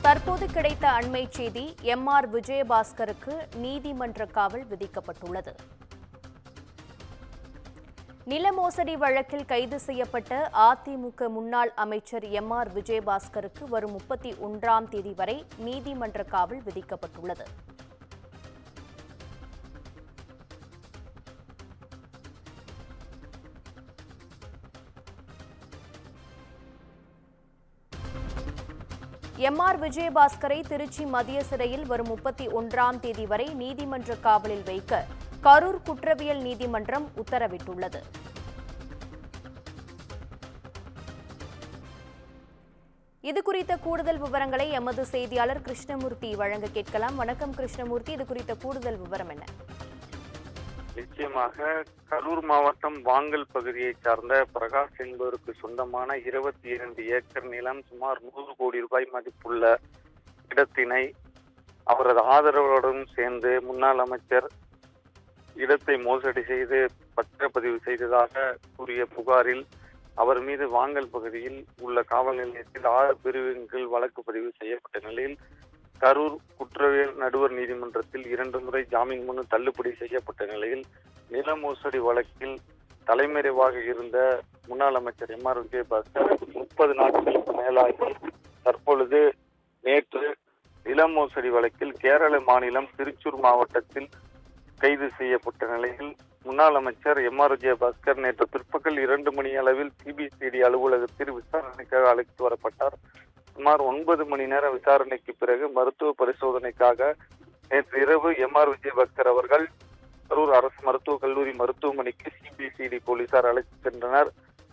தற்போது கிடைத்த அண்மை செய்தி, எம்.ஆர். விஜயபாஸ்கருக்கு நீதிமன்ற காவல் விதிக்கப்பட்டுள்ளது. நில மோசடி வழக்கில் கைது செய்யப்பட்ட அதிமுக முன்னாள் அமைச்சர் எம்.ஆர். விஜயபாஸ்கருக்கு வரும் 31ஆம் தேதி வரை நீதிமன்ற காவல் விதிக்கப்பட்டுள்ளது. எம்.ஆர். விஜயபாஸ்கரை திருச்சி மத்திய சிறையில் வரும் 31ஆம் தேதி வரை நீதிமன்ற காவலில் வைக்க கரூர் குற்றவியல் நீதிமன்றம் உத்தரவிட்டுள்ளது. இதுகுறித்த கூடுதல் விவரங்களை எமது செய்தியாளர் கிருஷ்ணமூர்த்தி வழங்க கேட்கலாம். வணக்கம் கிருஷ்ணமூர்த்தி, இது குறித்த கூடுதல் விவரம் என்ன? நிச்சயமாக கரூர் மாவட்டம் வாங்கல் பகுதியை சார்ந்த பிரகாஷ் என்பவருக்கு சொந்தமான 22 ஏக்கர் நிலம், சுமார் 100 கோடி ரூபாய் மதிப்புள்ள இடத்தினை அவரது ஆதரவுடன் சேர்ந்து முன்னாள் அமைச்சர் இடத்தை மோசடி செய்து பத்திரப்பதிவு செய்ததாக கூறிய புகாரில் அவர் மீது வாங்கல் பகுதியில் உள்ள காவல் நிலையத்தில் 6 பிரிவின் கீழ் வழக்கு பதிவு செய்யப்பட்ட நிலையில் கரூர் குற்றவியல் நடுவர் நீதிமன்றத்தில் 2 முறை ஜாமீன் மனு தள்ளுபடி செய்யப்பட்ட நிலையில் நில மோசடி வழக்கில் தலைமறைவாக இருந்த முன்னாள் அமைச்சர் எம்.ஆர். விஜயபாஸ்கர் 30 நாட்களுக்கு மேலாகி தற்பொழுது நேற்று நில மோசடி வழக்கில் கேரள மாநிலம் திருச்சூர் மாவட்டத்தில் கைது செய்யப்பட்ட நிலையில் முன்னாள் அமைச்சர் எம்.ஆர். விஜயபாஸ்கர் நேற்று பிற்பகல் 2 மணி அளவில் சிபிசிஐடி அலுவலகத்தில் விசாரணைக்காக அழைத்து வரப்பட்டார். சுமார் 9 மணி நேர விசாரணைக்கு பிறகு மருத்துவ பரிசோதனைக்காக நேற்று இரவு எம்.ஆர். விஜயபாஸ்கர் அவர்கள் கரூர் அரசு மருத்துவக் கல்லூரி மருத்துவமனைக்கு சிபிசிஐடி போலீசார் அழைத்து சென்றனர்.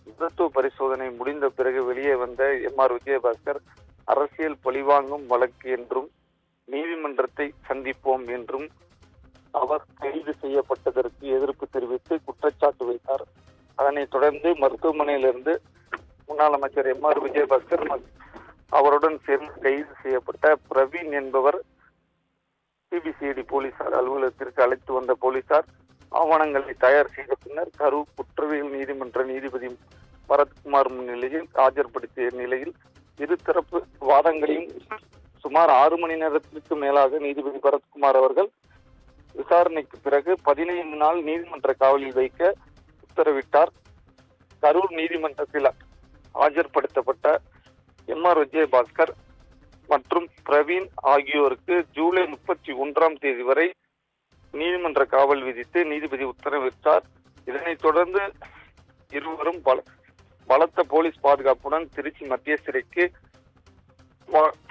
மருத்துவ பரிசோதனை முடிந்த பிறகு வெளியே வந்த எம்.ஆர். விஜயபாஸ்கர் அரசியல் பழிவாங்கும் வழக்கு என்றும் நீதிமன்றத்தை சந்திப்போம் என்றும் அவர் கைது செய்யப்பட்டதற்கு எதிர்ப்பு தெரிவித்து குற்றச்சாட்டு வைத்தார். அதனைத் தொடர்ந்து மருத்துவமனையிலிருந்து முன்னாள் அமைச்சர் எம்.ஆர். விஜயபாஸ்கர் அவருடன் சேர்ந்து கைது செய்யப்பட்ட பிரவீன் என்பவர் சிபிசிஐடி போலீசார் அலுவலகத்திற்கு அழைத்து வந்த போலீசார் ஆவணங்களை தயார் செய்த பின்னர் கரூர் குற்றவியல் நீதிமன்ற நீதிபதி பரத்குமார் முன்னிலையில் ஆஜர்படுத்திய நிலையில் இருதரப்பு வாதங்களையும் சுமார் 6 மணி நேரத்திற்கு மேலாக நீதிபதி பரத்குமார் அவர்கள் விசாரணைக்கு பிறகு 15 நாள் நீதிமன்ற காவலில் வைக்க உத்தரவிட்டார். கரூர் நீதிமன்றத்தில் ஆஜர்படுத்தப்பட்ட எம்.ஆர். விஜயபாஸ்கர் மற்றும் பிரவீன் ஆகியோருக்கு ஜூலை 31ஆம் தேதி வரை நீதிமன்ற காவல் விதித்து நீதிபதி உத்தரவிட்டார். இதனைத் தொடர்ந்து இருவரும் பலத்த போலீஸ் பாதுகாப்புடன் திருச்சி மத்திய சிறைக்கு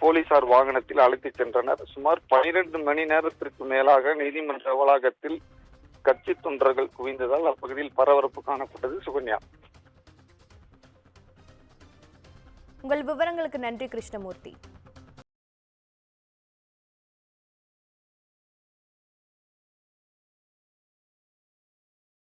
போலீசார் வாகனத்தில் அழைத்துச் சென்றனர். சுமார் 12 மணி நேரத்திற்கு மேலாக நீதிமன்ற வளாகத்தில் கட்சி தொண்டர்கள் குவிந்ததால் அப்பகுதியில் பரபரப்பு காணப்பட்டது. சுகன்யா, உங்கள் விவரங்களுக்கு நன்றி கிருஷ்ணமூர்த்தி.